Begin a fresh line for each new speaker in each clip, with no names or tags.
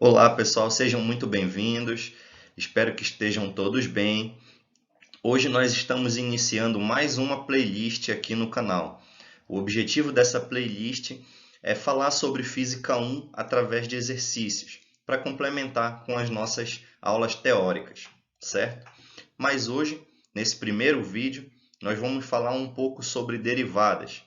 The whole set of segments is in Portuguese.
Olá, pessoal, sejam muito bem-vindos. Espero que estejam todos bem. Hoje nós estamos iniciando mais uma playlist aqui no canal. O objetivo dessa playlist é falar sobre Física 1 através de exercícios, para complementar com as nossas aulas teóricas, certo? Mas hoje, nesse primeiro vídeo, nós vamos falar um pouco sobre derivadas.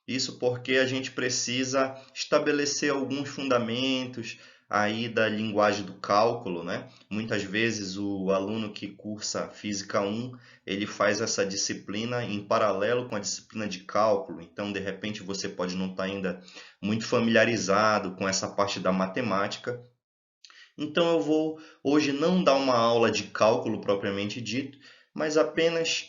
Isso porque a gente precisa estabelecer alguns fundamentos aí da linguagem do cálculo, né? Muitas vezes o aluno que cursa Física 1, ele faz essa disciplina em paralelo com a disciplina de cálculo. Então, de repente, você pode não estar ainda muito familiarizado com essa parte da matemática. Então, eu vou hoje não dar uma aula de cálculo propriamente dito, mas apenas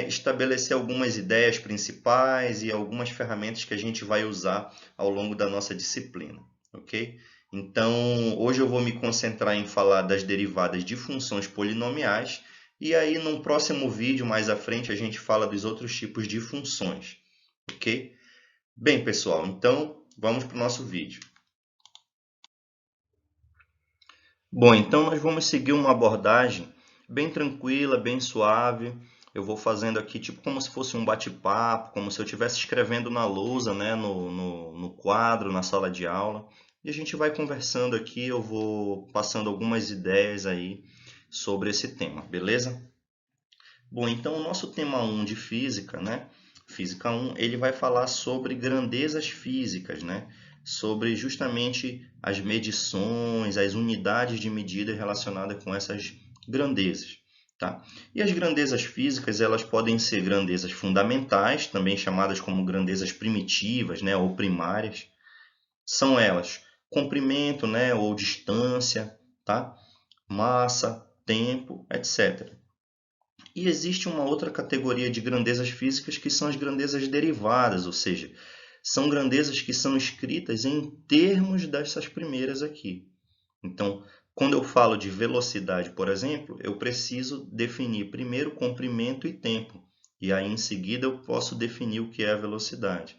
estabelecer algumas ideias principais e algumas ferramentas que a gente vai usar ao longo da nossa disciplina, ok? Então, hoje eu vou me concentrar em falar das derivadas de funções polinomiais e aí num próximo vídeo, mais à frente, a gente fala dos outros tipos de funções, ok? Bem, pessoal, então vamos para o nosso vídeo. Bom, então nós vamos seguir uma abordagem bem tranquila, bem suave. Eu vou fazendo aqui tipo como se fosse um bate-papo, como se eu estivesse escrevendo na lousa, né, no quadro, na sala de aula. E a gente vai conversando aqui, eu vou passando algumas ideias aí sobre esse tema, beleza? Bom, então o nosso tema 1 de física, né? Física 1, ele vai falar sobre grandezas físicas, né? Sobre justamente as medições, as unidades de medida relacionadas com essas grandezas, tá? E as grandezas físicas, elas podem ser grandezas fundamentais, também chamadas como grandezas primitivas, né, ou primárias. São elas comprimento, né, ou distância, tá? Massa, tempo, etc. E existe uma outra categoria de grandezas físicas que são as grandezas derivadas, ou seja, são grandezas que são escritas em termos dessas primeiras aqui. Então, quando eu falo de velocidade, por exemplo, eu preciso definir primeiro comprimento e tempo. E aí, em seguida, eu posso definir o que é a velocidade.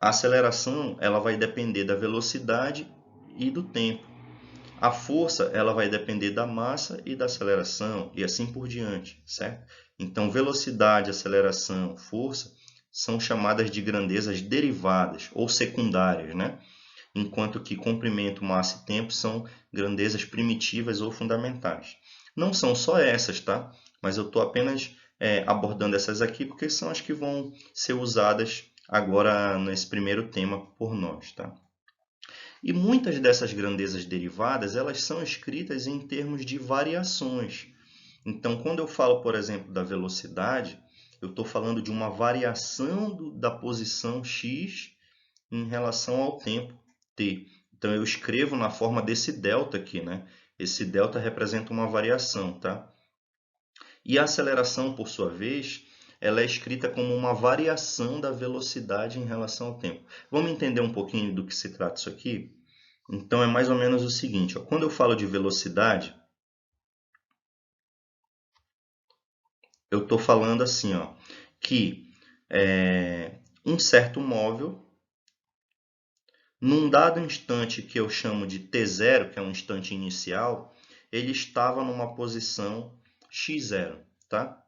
A aceleração, ela vai depender da velocidade e do tempo. A força, ela vai depender da massa e da aceleração e assim por diante, certo? Então, velocidade, aceleração, força são chamadas de grandezas derivadas ou secundárias, né? Enquanto que comprimento, massa e tempo são grandezas primitivas ou fundamentais. Não são só essas, tá? Mas eu estou apenas abordando essas aqui porque são as que vão ser usadas agora nesse primeiro tema por nós, tá? E muitas dessas grandezas derivadas, elas são escritas em termos de variações. Então, quando eu falo, por exemplo, da velocidade, eu estou falando de uma variação da posição x em relação ao tempo t. Então, eu escrevo na forma desse delta aqui, né? Esse delta representa uma variação, tá? E a aceleração, por sua vez, ela é escrita como uma variação da velocidade em relação ao tempo. Vamos entender um pouquinho do que se trata isso aqui? Então é mais ou menos o seguinte, ó, quando eu falo de velocidade, eu estou falando assim, ó, que um certo móvel, num dado instante que eu chamo de t0, que é um instante inicial, ele estava numa posição x0, tá?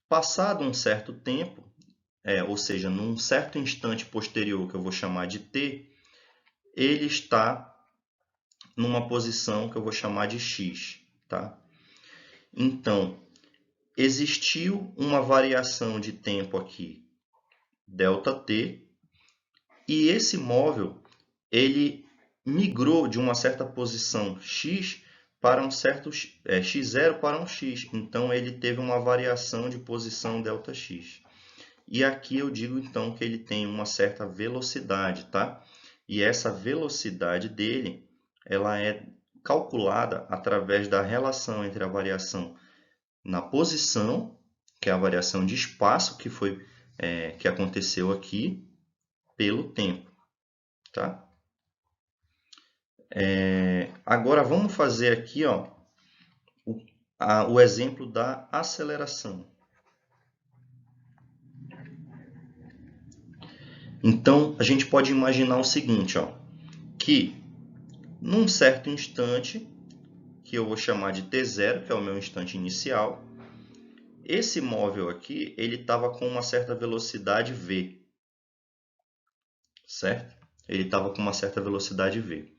Passado um certo tempo, ou seja, num certo instante posterior que eu vou chamar de t, ele está numa posição que eu vou chamar de x, tá? Então, existiu uma variação de tempo aqui, ΔT, e esse móvel ele migrou de uma certa posição x para um certo x0 para um x. Então ele teve uma variação de posição ΔX. E aqui eu digo então que ele tem uma certa velocidade, tá? E essa velocidade dele, ela é calculada através da relação entre a variação na posição, que é a variação de espaço que aconteceu aqui, pelo tempo, tá? Agora vamos fazer aqui, ó, o exemplo da aceleração. Então a gente pode imaginar o seguinte, ó, que num certo instante, que eu vou chamar de t0, que é o meu instante inicial, esse móvel aqui, ele estava com uma certa velocidade v, certo? Ele estava com uma certa velocidade v.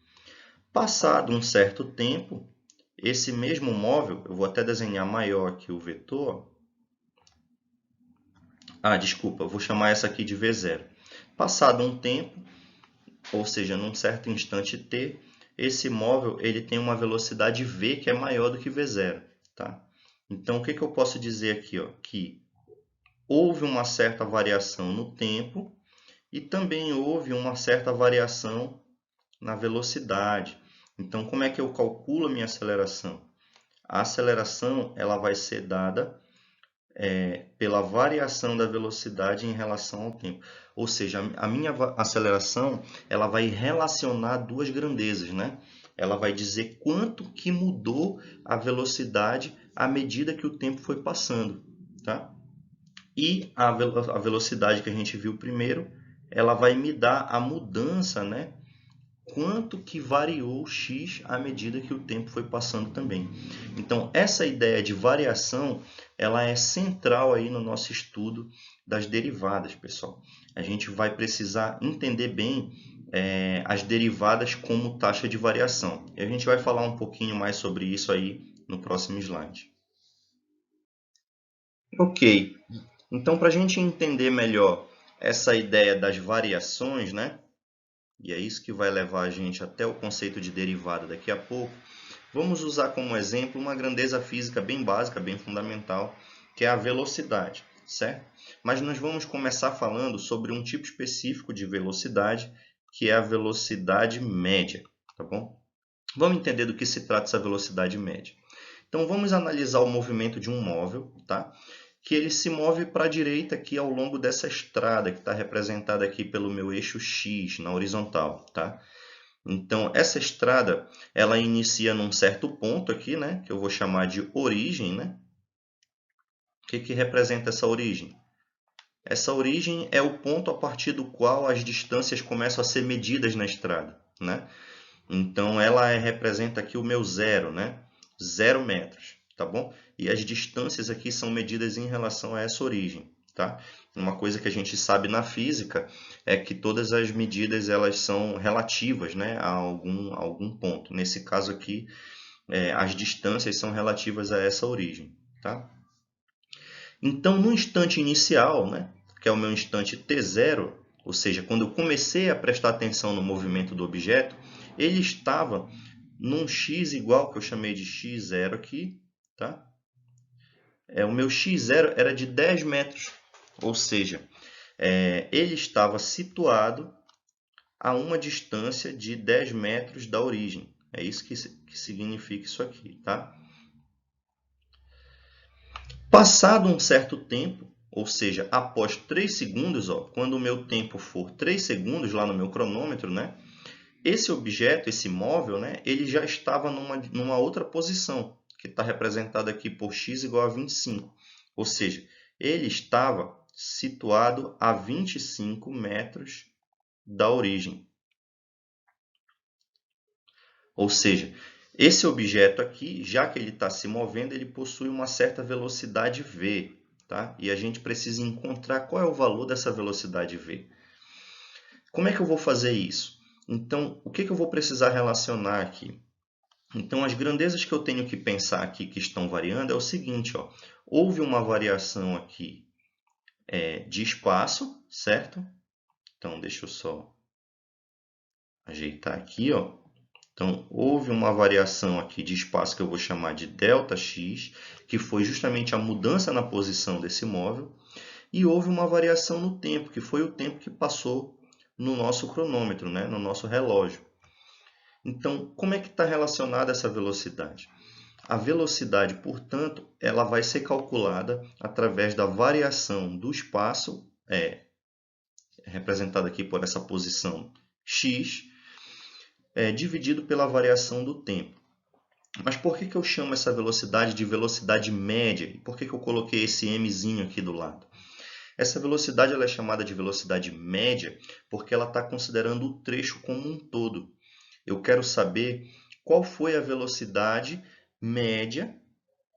Passado um certo tempo, esse mesmo móvel, eu vou até desenhar maior aqui o vetor. Desculpa, eu vou chamar essa aqui de v0. Passado um tempo, ou seja, num certo instante t, esse móvel ele tem uma velocidade v que é maior do que v0. Tá? Então, o que eu posso dizer aqui? Ó? Que houve uma certa variação no tempo e também houve uma certa variação na velocidade. Então, como é que eu calculo a minha aceleração? A aceleração ela vai ser dada pela variação da velocidade em relação ao tempo. Ou seja, a minha aceleração ela vai relacionar duas grandezas, né? Ela vai dizer quanto que mudou a velocidade à medida que o tempo foi passando, tá? E a velocidade que a gente viu primeiro, ela vai me dar a mudança, né? Quanto que variou x à medida que o tempo foi passando também. Então, essa ideia de variação, ela é central aí no nosso estudo das derivadas, pessoal. A gente vai precisar entender bem as derivadas como taxa de variação. E a gente vai falar um pouquinho mais sobre isso aí no próximo slide. Ok, então para a gente entender melhor essa ideia das variações, né? E é isso que vai levar a gente até o conceito de derivada daqui a pouco. Vamos usar como exemplo uma grandeza física bem básica, bem fundamental, que é a velocidade, certo? Mas nós vamos começar falando sobre um tipo específico de velocidade, que é a velocidade média, tá bom? Vamos entender do que se trata essa velocidade média. Então vamos analisar o movimento de um móvel, tá? Que ele se move para a direita aqui ao longo dessa estrada, que está representada aqui pelo meu eixo X, na horizontal. Tá? Então, essa estrada, ela inicia num certo ponto aqui, né, que eu vou chamar de origem. Né? O que representa essa origem? Essa origem é o ponto a partir do qual as distâncias começam a ser medidas na estrada. Né? Então, ela representa aqui o meu zero, né? 0 metros, tá bom? E as distâncias aqui são medidas em relação a essa origem, tá? Uma coisa que a gente sabe na física é que todas as medidas elas são relativas, né, a algum ponto. Nesse caso aqui, as distâncias são relativas a essa origem, tá? Então, no instante inicial, né, que é o meu instante t0, ou seja, quando eu comecei a prestar atenção no movimento do objeto, ele estava num x igual, que eu chamei de x0 aqui, tá? O meu x0 era de 10 metros, ou seja, ele estava situado a uma distância de 10 metros da origem. É isso que significa isso aqui, tá? Passado um certo tempo, ou seja, após 3 segundos, ó, quando o meu tempo for 3 segundos lá no meu cronômetro, né, esse objeto, esse móvel, né, ele já estava numa outra posição, que está representada aqui por x igual a 25. Ou seja, ele estava situado a 25 metros da origem. Ou seja, esse objeto aqui, já que ele está se movendo, ele possui uma certa velocidade v. Tá? E a gente precisa encontrar qual é o valor dessa velocidade v. Como é que eu vou fazer isso? Então, o que eu vou precisar relacionar aqui? Então, as grandezas que eu tenho que pensar aqui que estão variando é o seguinte, ó, houve uma variação aqui de espaço, certo? Então, deixa eu só ajeitar aqui, ó. Então, houve uma variação aqui de espaço que eu vou chamar de ΔX, que foi justamente a mudança na posição desse móvel, e houve uma variação no tempo, que foi o tempo que passou no nosso cronômetro, né? No nosso relógio. Então, como é que está relacionada essa velocidade? A velocidade, portanto, ela vai ser calculada através da variação do espaço, representada aqui por essa posição x, dividido pela variação do tempo. Mas por que eu chamo essa velocidade de velocidade média? E por que eu coloquei esse mzinho aqui do lado? Essa velocidade ela é chamada de velocidade média porque ela está considerando o trecho como um todo. Eu quero saber qual foi a velocidade média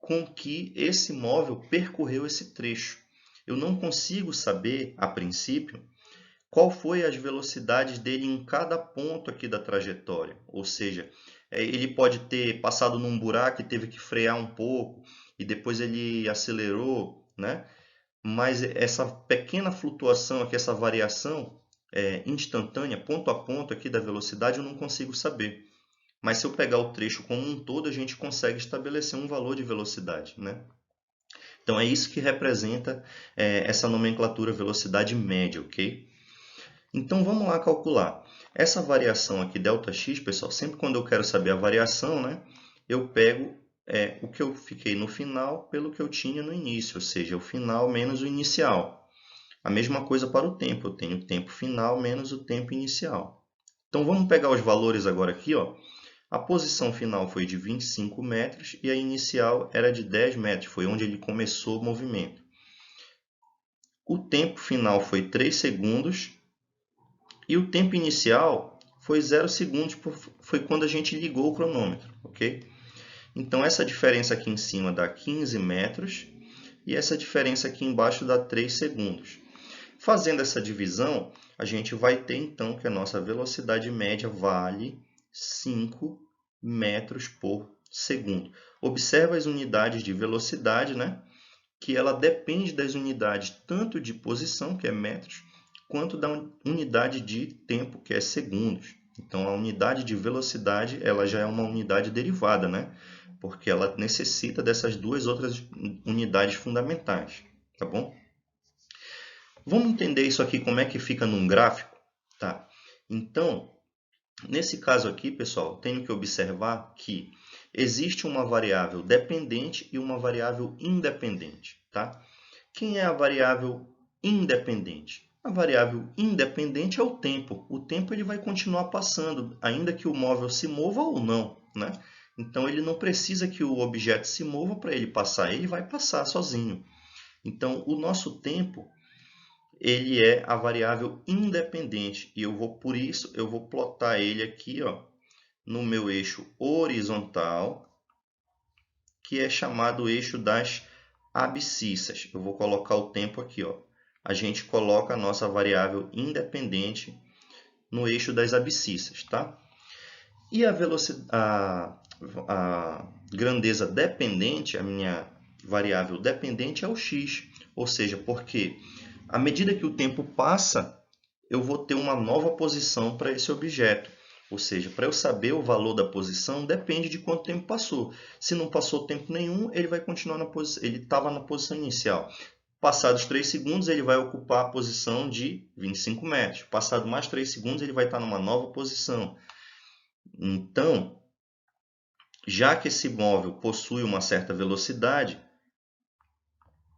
com que esse móvel percorreu esse trecho. Eu não consigo saber, a princípio, qual foi as velocidades dele em cada ponto aqui da trajetória. Ou seja, ele pode ter passado num buraco e teve que frear um pouco, e depois ele acelerou, né? Mas essa pequena flutuação aqui, essa variação instantânea, ponto a ponto aqui da velocidade, eu não consigo saber. Mas se eu pegar o trecho como um todo, a gente consegue estabelecer um valor de velocidade, né? Então é isso que representa essa nomenclatura velocidade média, ok? Então vamos lá calcular. Essa variação aqui, ΔX, pessoal, sempre quando eu quero saber a variação, né, eu pego o que eu fiquei no final pelo que eu tinha no início, ou seja, o final menos o inicial. A mesma coisa para o tempo, eu tenho o tempo final menos o tempo inicial. Então vamos pegar os valores agora aqui, ó. A posição final foi de 25 metros e a inicial era de 10 metros, foi onde ele começou o movimento. O tempo final foi 3 segundos e o tempo inicial foi 0 segundos, foi quando a gente ligou o cronômetro, ok? Então essa diferença aqui em cima dá 15 metros e essa diferença aqui embaixo dá 3 segundos. Fazendo essa divisão, a gente vai ter então que a nossa velocidade média vale 5 metros por segundo. Observa as unidades de velocidade, né? Que ela depende das unidades tanto de posição, que é metros, quanto da unidade de tempo, que é segundos. Então, a unidade de velocidade ela já é uma unidade derivada, né? Porque ela necessita dessas duas outras unidades fundamentais, tá bom? Vamos entender isso aqui, como é que fica num gráfico? Tá? Então, nesse caso aqui, pessoal, tenho que observar que existe uma variável dependente e uma variável independente. Tá? Quem é a variável independente? A variável independente é o tempo. O tempo ele vai continuar passando, ainda que o móvel se mova ou não, né? Então, ele não precisa que o objeto se mova para ele passar, ele vai passar sozinho. Então, o nosso tempo ele é a variável independente e por isso eu vou plotar ele aqui, ó, no meu eixo horizontal, que é chamado eixo das abscissas. Eu vou colocar o tempo aqui, ó. A gente coloca a nossa variável independente no eixo das abscissas, tá? E a velocidade, a grandeza dependente, a minha variável dependente é o x, ou seja, porque à medida que o tempo passa, eu vou ter uma nova posição para esse objeto. Ou seja, para eu saber o valor da posição, depende de quanto tempo passou. Se não passou tempo nenhum, ele vai continuar na posição. Ele estava na posição inicial. Passados 3 segundos, ele vai ocupar a posição de 25 metros. Passado mais 3 segundos, ele vai estar numa nova posição. Então, já que esse móvel possui uma certa velocidade,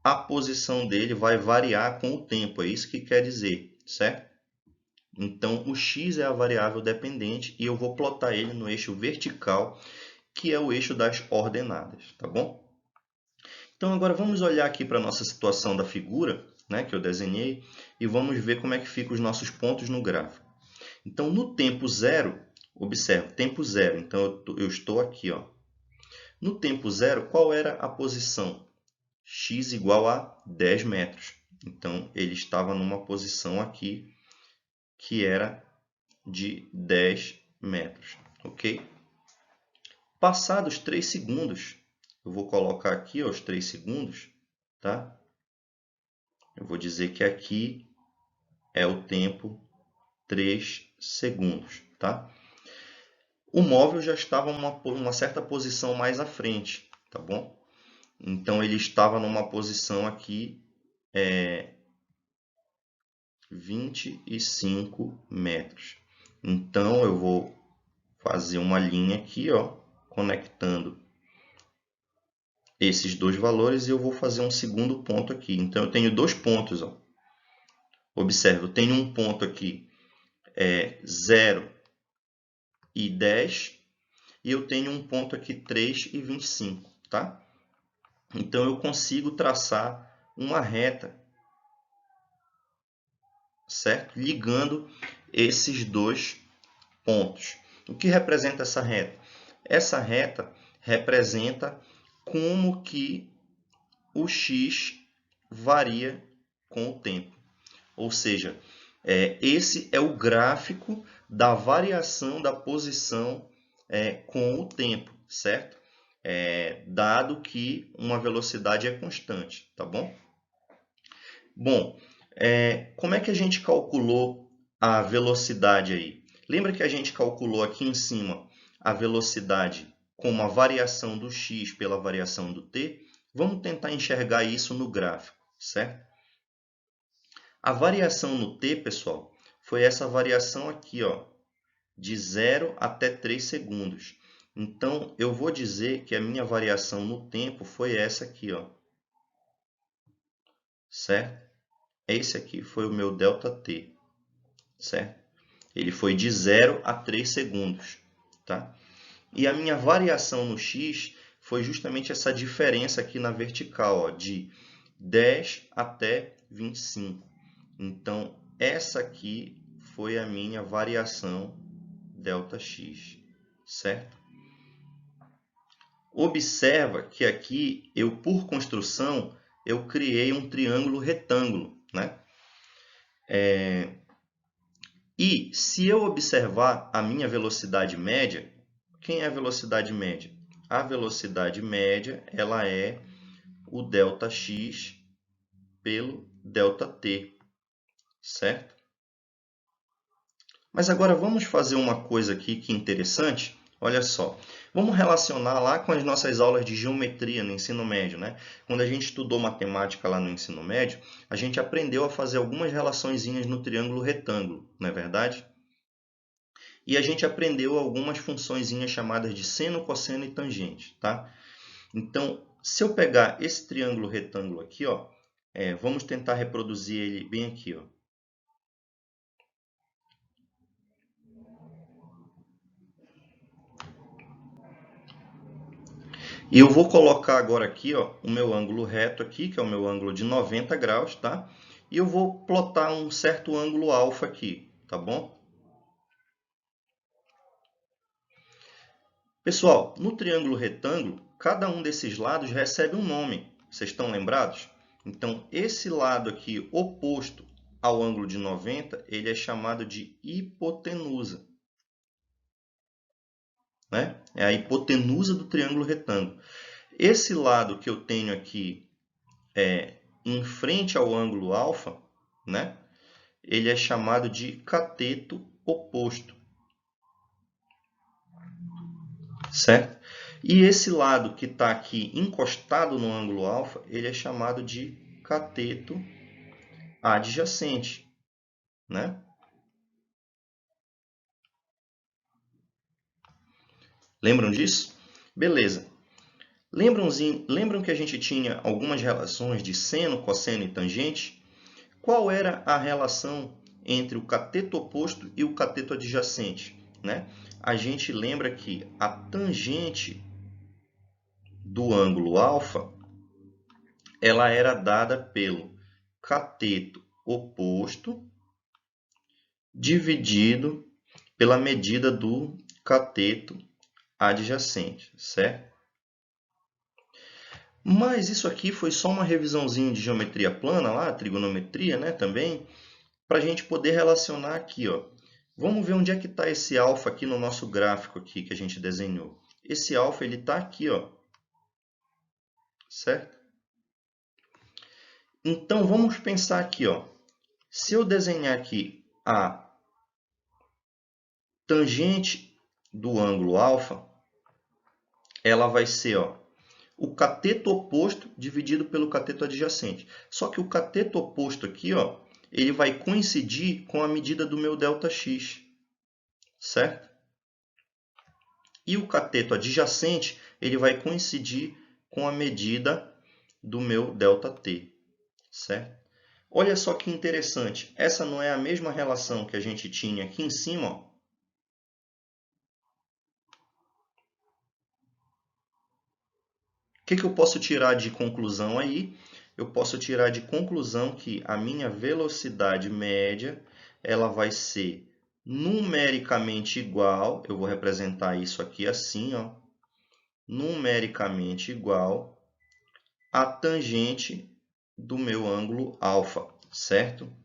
a posição dele vai variar com o tempo. É isso que quer dizer, certo? Então, o x é a variável dependente e eu vou plotar ele no eixo vertical, que é o eixo das ordenadas, tá bom? Então, agora vamos olhar aqui para a nossa situação da figura, né, que eu desenhei, e vamos ver como é que ficam os nossos pontos no gráfico. Então, no tempo zero, observe, tempo zero, então eu estou aqui, ó. No tempo zero, qual era a posição? X igual a 10 metros. Então, ele estava numa posição aqui que era de 10 metros, ok? Passados 3 segundos, eu vou colocar aqui ó, os 3 segundos, tá? Eu vou dizer que aqui é o tempo 3 segundos, tá? O móvel já estava em uma certa posição mais à frente, tá bom? Então, ele estava numa posição aqui 25 metros. Então, eu vou fazer uma linha aqui, ó, conectando esses dois valores e eu vou fazer um segundo ponto aqui. Então, eu tenho dois pontos, ó. Observe, eu tenho um ponto aqui, 0 e 10, e eu tenho um ponto aqui, 3 e 25, tá? Então, eu consigo traçar uma reta, certo? Ligando esses dois pontos. O que representa essa reta? Essa reta representa como que o x varia com o tempo. Ou seja, esse é o gráfico da variação da posição com o tempo, certo? Dado que uma velocidade é constante, tá bom? Bom, como é que a gente calculou a velocidade aí? Lembra que a gente calculou aqui em cima a velocidade como a variação do x pela variação do t? Vamos tentar enxergar isso no gráfico, certo? A variação no t, pessoal, foi essa variação aqui, ó, de 0 até 3 segundos. Então, eu vou dizer que a minha variação no tempo foi essa aqui, ó, certo? Esse aqui foi o meu ΔT, certo? Ele foi de 0 a 3 segundos, tá? E a minha variação no x foi justamente essa diferença aqui na vertical, ó, de 10 até 25. Então, essa aqui foi a minha variação ΔX, certo? Observa que aqui, por construção, eu criei um triângulo retângulo, né? E se eu observar a minha velocidade média, quem é a velocidade média? A velocidade média, ela é o ΔX pelo ΔT, certo? Mas agora vamos fazer uma coisa aqui que é interessante. Olha só, vamos relacionar lá com as nossas aulas de geometria no ensino médio, né? Quando a gente estudou matemática lá no ensino médio, a gente aprendeu a fazer algumas relaçõezinhas no triângulo retângulo, não é verdade? E a gente aprendeu algumas funçõezinhas chamadas de seno, cosseno e tangente, tá? Então, se eu pegar esse triângulo retângulo aqui, ó, vamos tentar reproduzir ele bem aqui, ó. E eu vou colocar agora aqui, ó, o meu ângulo reto aqui, que é o meu ângulo de 90 graus, tá? E eu vou plotar um certo ângulo alfa aqui, tá bom? Pessoal, no triângulo retângulo, cada um desses lados recebe um nome. Vocês estão lembrados? Então, esse lado aqui oposto ao ângulo de 90, ele é chamado de hipotenusa, né? É a hipotenusa do triângulo retângulo. Esse lado que eu tenho aqui em frente ao ângulo alfa, né? Ele é chamado de cateto oposto, certo? E esse lado que está aqui encostado no ângulo alfa, ele é chamado de cateto adjacente, né? Lembram disso? Beleza. Lembram que a gente tinha algumas relações de seno, cosseno e tangente? Qual era a relação entre o cateto oposto e o cateto adjacente, né? A gente lembra que a tangente do ângulo alfa, ela era dada pelo cateto oposto dividido pela medida do cateto adjacente, certo? Mas isso aqui foi só uma revisãozinha de geometria plana lá, trigonometria, né, também, para a gente poder relacionar aqui, ó. Vamos ver onde é que está esse alfa aqui no nosso gráfico aqui que a gente desenhou. Esse alfa, ele está aqui, ó, certo? Então, vamos pensar aqui, ó. Se eu desenhar aqui a tangente do ângulo alfa, ela vai ser, ó, o cateto oposto dividido pelo cateto adjacente. Só que o cateto oposto aqui, ó, ele vai coincidir com a medida do meu ΔX, certo? E o cateto adjacente, ele vai coincidir com a medida do meu ΔT, certo? Olha só que interessante, essa não é a mesma relação que a gente tinha aqui em cima, ó. O que eu posso tirar de conclusão aí? Eu posso tirar de conclusão que a minha velocidade média ela vai ser numericamente igual, eu vou representar isso aqui assim, ó, numericamente igual a tangente do meu ângulo alfa, certo?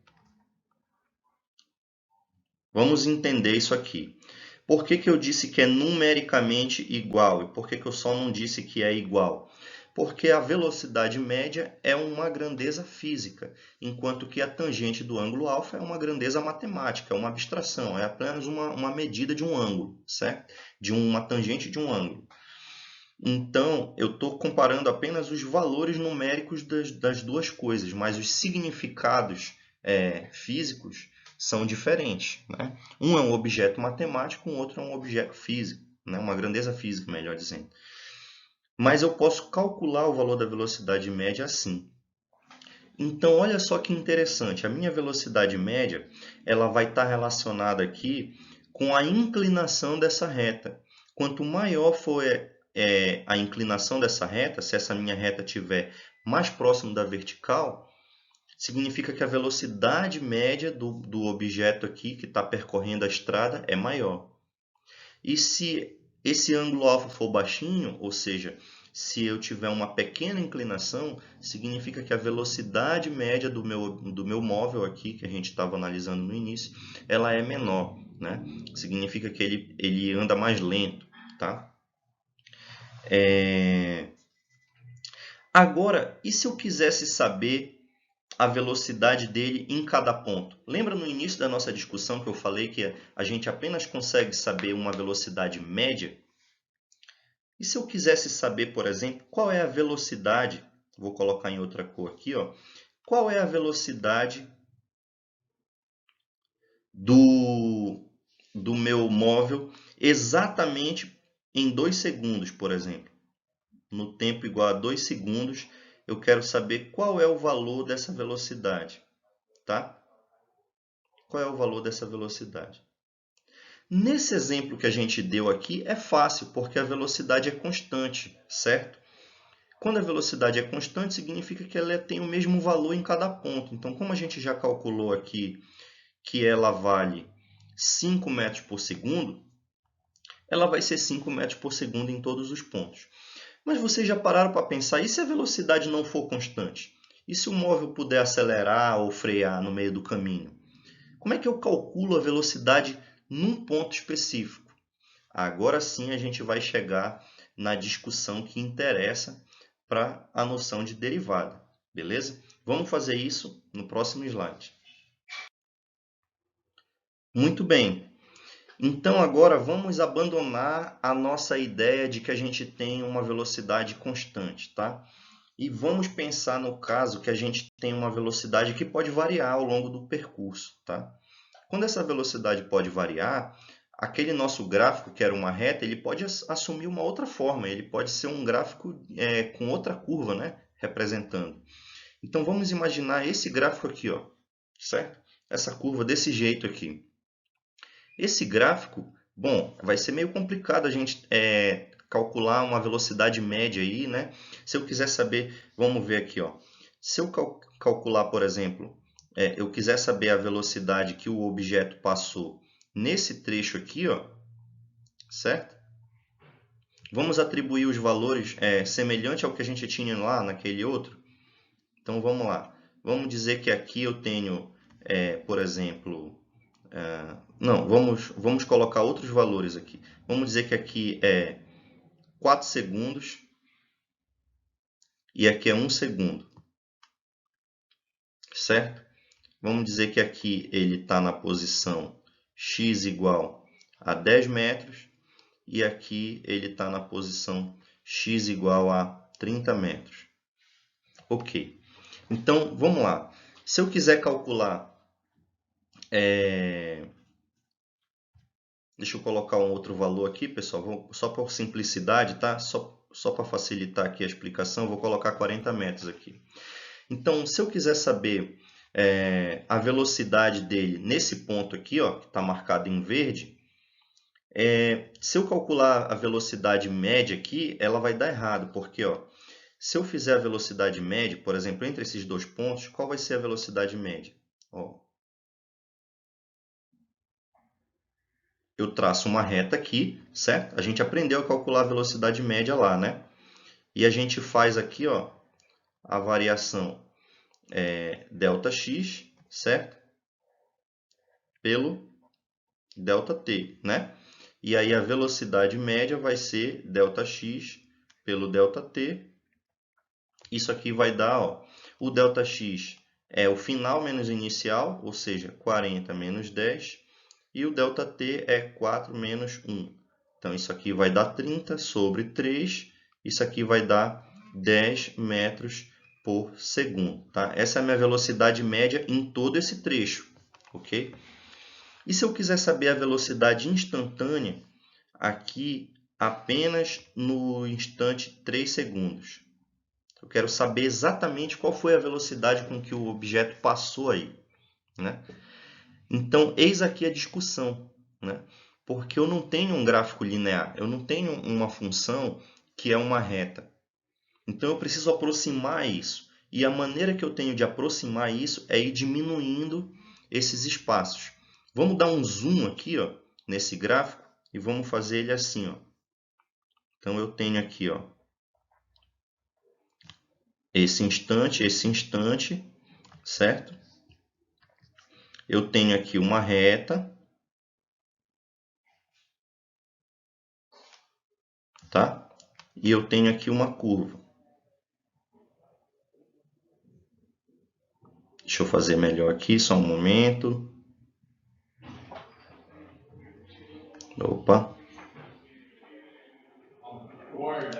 Vamos entender isso aqui. Por que que eu disse que é numericamente igual? E por que que eu só não disse que é igual? Porque a velocidade média é uma grandeza física, enquanto que a tangente do ângulo alfa é uma grandeza matemática, é uma abstração, é apenas uma medida de um ângulo, certo? De uma tangente de um ângulo. Então, eu estou comparando apenas os valores numéricos das duas coisas, mas os significados físicos são diferentes, né? Um é um objeto matemático, o outro é um objeto físico, né? Uma grandeza física, melhor dizendo. Mas eu posso calcular o valor da velocidade média assim. Então, olha só que interessante. A minha velocidade média ela vai estar relacionada aqui com a inclinação dessa reta. Quanto maior for a inclinação dessa reta, se essa minha reta estiver mais próximo da vertical, significa que a velocidade média do objeto aqui que está percorrendo a estrada é maior. E se esse ângulo alfa for baixinho, ou seja, se eu tiver uma pequena inclinação, significa que a velocidade média do meu móvel aqui, que a gente estava analisando no início, ela é menor, né? Significa que ele anda mais lento, tá? Agora, e se eu quisesse saber a velocidade dele em cada ponto? Lembra no início da nossa discussão que eu falei que a gente apenas consegue saber uma velocidade média? E se eu quisesse saber, por exemplo, qual é a velocidade, vou colocar em outra cor aqui, ó, qual é a velocidade do meu móvel exatamente em 2 segundos, por exemplo. No tempo igual a 2 segundos, eu quero saber qual é o valor dessa velocidade, tá? Qual é o valor dessa velocidade? Nesse exemplo que a gente deu aqui, é fácil, porque a velocidade é constante, certo? Quando a velocidade é constante, significa que ela tem o mesmo valor em cada ponto. Então, como a gente já calculou aqui que ela vale 5 metros por segundo, ela vai ser 5 metros por segundo em todos os pontos. Mas vocês já pararam para pensar, e se a velocidade não for constante? E se o móvel puder acelerar ou frear no meio do caminho? Como é que eu calculo a velocidade num ponto específico? Agora sim a gente vai chegar na discussão que interessa para a noção de derivada, beleza? Vamos fazer isso no próximo slide. Muito bem. Então agora vamos abandonar a nossa ideia de que a gente tem uma velocidade constante, tá? E vamos pensar no caso que a gente tem uma velocidade que pode variar ao longo do percurso, tá? Quando essa velocidade pode variar, aquele nosso gráfico, que era uma reta, ele pode assumir uma outra forma, ele pode ser um gráfico com outra curva, né? Representando. Então vamos imaginar esse gráfico aqui, ó, certo? Essa curva desse jeito aqui. Esse gráfico, bom, vai ser meio complicado a gente calcular uma velocidade média aí, né? Se eu quiser saber, vamos ver aqui, ó. Se eu calcular, por exemplo, eu quiser saber a velocidade que o objeto passou nesse trecho aqui, ó, certo? Vamos atribuir os valores semelhante ao que a gente tinha lá naquele outro. Então vamos lá. Vamos dizer que aqui eu tenho, por exemplo, não, vamos colocar outros valores aqui. Vamos dizer que aqui é 4 segundos e aqui é 1 segundo, certo? Vamos dizer que aqui ele está na posição x igual a 10 metros e aqui ele está na posição x igual a 30 metros. Ok. Então, vamos lá. Se eu quiser calcular... Deixa eu colocar um outro valor aqui, pessoal, só por simplicidade, tá? Só para facilitar aqui a explicação, vou colocar 40 metros aqui. Então, se eu quiser saber a velocidade dele nesse ponto aqui, ó, que está marcado em verde, se eu calcular a velocidade média aqui, ela vai dar errado, porque ó, se eu fizer a velocidade média, por exemplo, entre esses dois pontos, qual vai ser a velocidade média? Ó, eu traço uma reta aqui, certo? A gente aprendeu a calcular a velocidade média lá, né? E a gente faz aqui, ó, a variação ΔX, certo? Pelo ΔT, né? E aí a velocidade média vai ser ΔX pelo ΔT. Isso aqui vai dar, ó, o ΔX é o final menos inicial, ou seja, 40 menos 10. E o ΔT é 4 menos 1. Então, isso aqui vai dar 30 sobre 3. Isso aqui vai dar 10 metros por segundo. Tá? Essa é a minha velocidade média em todo esse trecho. Ok? E se eu quiser saber a velocidade instantânea, aqui apenas no instante 3 segundos. Eu quero saber exatamente qual foi a velocidade com que o objeto passou aí, né? Então, eis aqui a discussão, né? Porque eu não tenho um gráfico linear, eu não tenho uma função que é uma reta. Então, eu preciso aproximar isso. E a maneira que eu tenho de aproximar isso é ir diminuindo esses espaços. Vamos dar um zoom aqui, ó, nesse gráfico e vamos fazer ele assim, ó. Então, eu tenho aqui, ó, esse instante, certo? Eu tenho aqui uma reta, tá? E eu tenho aqui uma curva. Deixa eu fazer melhor aqui, só um momento. Opa.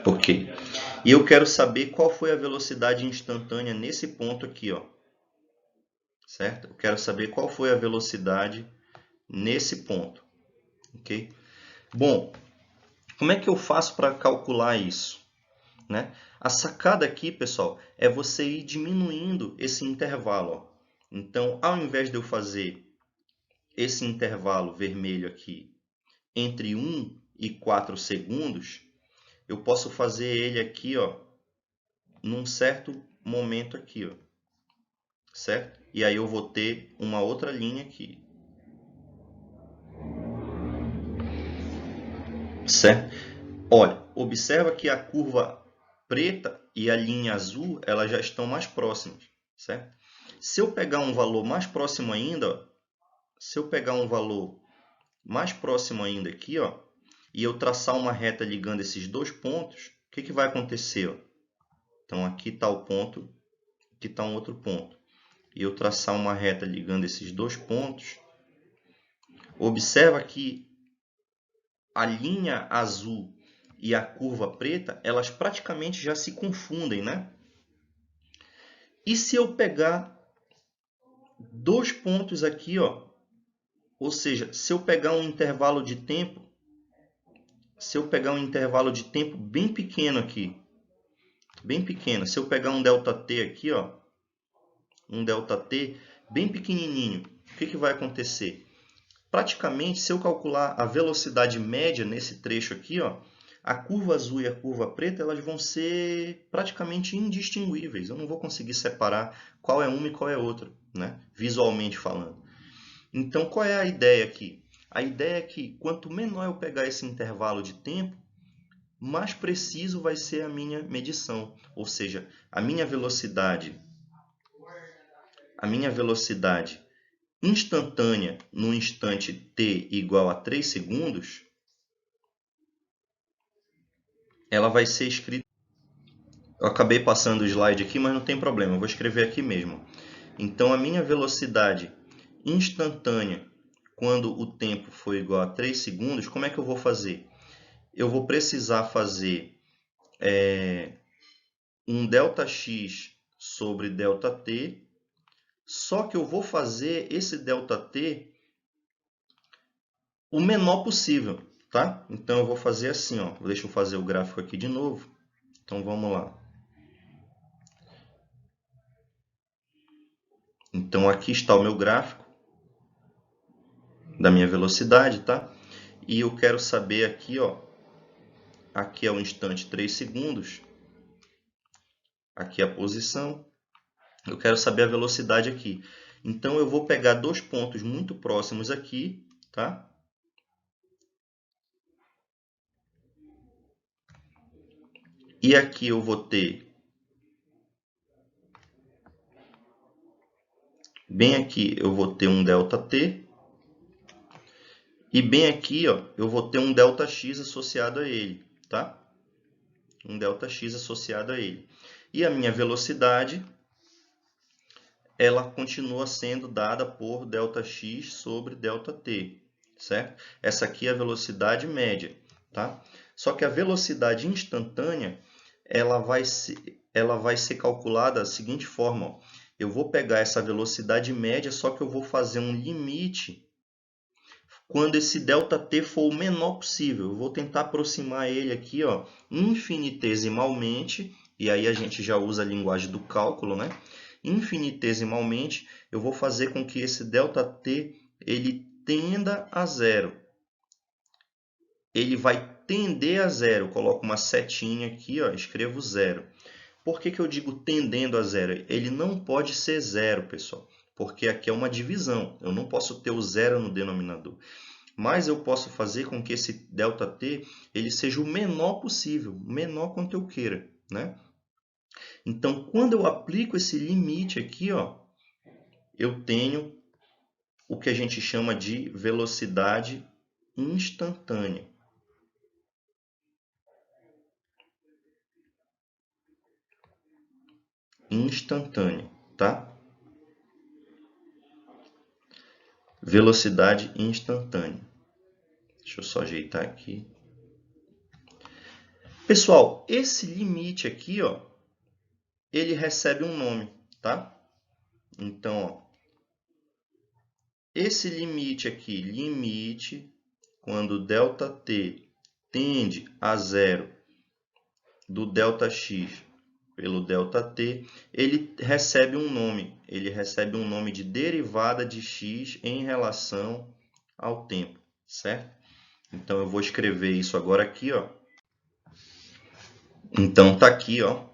Ok. E eu quero saber qual foi a velocidade instantânea nesse ponto aqui, ó. Certo? Eu quero saber qual foi a velocidade nesse ponto. Ok? Bom, como é que eu faço para calcular isso? Né? A sacada aqui, pessoal, é você ir diminuindo esse intervalo. Ó. Então, ao invés de eu fazer esse intervalo vermelho aqui entre 1 e 4 segundos, eu posso fazer ele aqui, ó, num certo momento aqui, ó, certo? E aí eu vou ter uma outra linha aqui, certo? Olha, observa que a curva preta e a linha azul, elas já estão mais próximas, certo? Se eu pegar um valor mais próximo ainda, ó, se eu pegar um valor mais próximo ainda aqui, ó, e eu traçar uma reta ligando esses dois pontos, o que vai acontecer? Ó? Então, aqui está o ponto, aqui está um outro ponto. E eu traçar uma reta ligando esses dois pontos, observa que a linha azul e a curva preta, elas praticamente já se confundem, né? E se eu pegar dois pontos aqui, ó, ou seja, se eu pegar um intervalo de tempo, bem pequeno aqui, bem pequeno, se eu pegar um ΔT aqui, ó, um ΔT bem pequenininho, o que vai acontecer? Praticamente, se eu calcular a velocidade média nesse trecho aqui, ó, a curva azul e a curva preta, elas vão ser praticamente indistinguíveis. Eu não vou conseguir separar qual é uma e qual é outra, né? Visualmente falando. Então, qual é a ideia aqui? A ideia é que quanto menor eu pegar esse intervalo de tempo, mais preciso vai ser a minha medição. Ou seja, a minha velocidade instantânea no instante t igual a 3 segundos, ela vai ser escrita... Eu acabei passando o slide aqui, mas não tem problema, eu vou escrever aqui mesmo. Então, a minha velocidade instantânea, quando o tempo for igual a 3 segundos, como é que eu vou fazer? Eu vou precisar fazer um ΔX sobre ΔT, só que eu vou fazer esse ΔT o menor possível, tá? Então, eu vou fazer assim, ó. Deixa eu fazer o gráfico aqui de novo. Então, vamos lá. Então, aqui está o meu gráfico da minha velocidade, tá? E eu quero saber aqui, ó, aqui é o instante 3 segundos, aqui é a posição, eu quero saber a velocidade aqui. Então, eu vou pegar dois pontos muito próximos aqui, tá? E aqui eu vou ter, bem aqui eu vou ter um ΔT. E bem aqui, ó, eu vou ter um ΔX associado a ele, tá? Um ΔX associado a ele. E a minha velocidade, ela continua sendo dada por ΔX sobre ΔT, certo? Essa aqui é a velocidade média, tá? Só que a velocidade instantânea, ela vai ser calculada da seguinte forma, ó. Eu vou pegar essa velocidade média, só que eu vou fazer um limite quando esse ΔT for o menor possível. Eu vou tentar aproximar ele aqui, ó, infinitesimalmente, e aí a gente já usa a linguagem do cálculo, né? Infinitesimalmente, eu vou fazer com que esse ΔT ele tenda a zero. Ele vai tender a zero. Eu coloco uma setinha aqui, ó, escrevo zero. Por que eu digo tendendo a zero? Ele não pode ser zero, pessoal, porque aqui é uma divisão. Eu não posso ter o zero no denominador. Mas eu posso fazer com que esse ΔT ele seja o menor possível, o menor quanto eu queira, né? Então, quando eu aplico esse limite aqui, ó, eu tenho o que a gente chama de velocidade instantânea. Instantânea, tá? Velocidade instantânea. Deixa eu só ajeitar aqui. Pessoal, esse limite aqui, ó, ele recebe um nome, tá? Então, ó, esse limite aqui, limite, quando ΔT tende a zero do ΔX pelo ΔT, ele recebe um nome. Ele recebe um nome de derivada de x em relação ao tempo, certo? Então, eu vou escrever isso agora aqui, ó. Então, tá aqui, ó.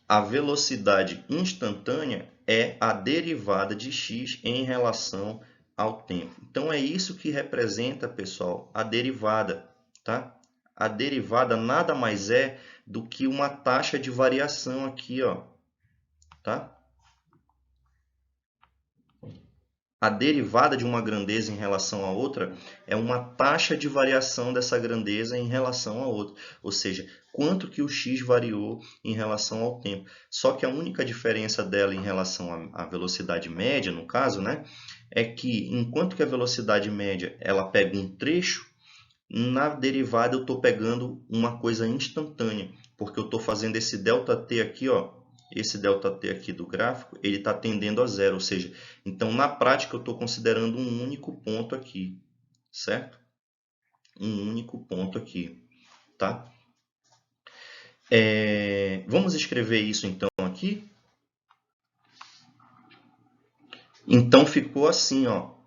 A velocidade instantânea é a derivada de x em relação ao tempo. Então, é isso que representa, pessoal, a derivada, tá? A derivada nada mais é do que uma taxa de variação aqui, ó, tá? A derivada de uma grandeza em relação a outra é uma taxa de variação dessa grandeza em relação a outra. Ou seja, quanto que o x variou em relação ao tempo. Só que a única diferença dela em relação à velocidade média, no caso, né, é que enquanto que a velocidade média ela pega um trecho, na derivada eu estou pegando uma coisa instantânea, porque eu estou fazendo esse ΔT aqui, ó, esse ΔT aqui do gráfico, ele está tendendo a zero, ou seja, então na prática eu estou considerando um único ponto aqui, certo? Um único ponto aqui, tá? Vamos escrever isso então aqui? Então ficou assim, ó,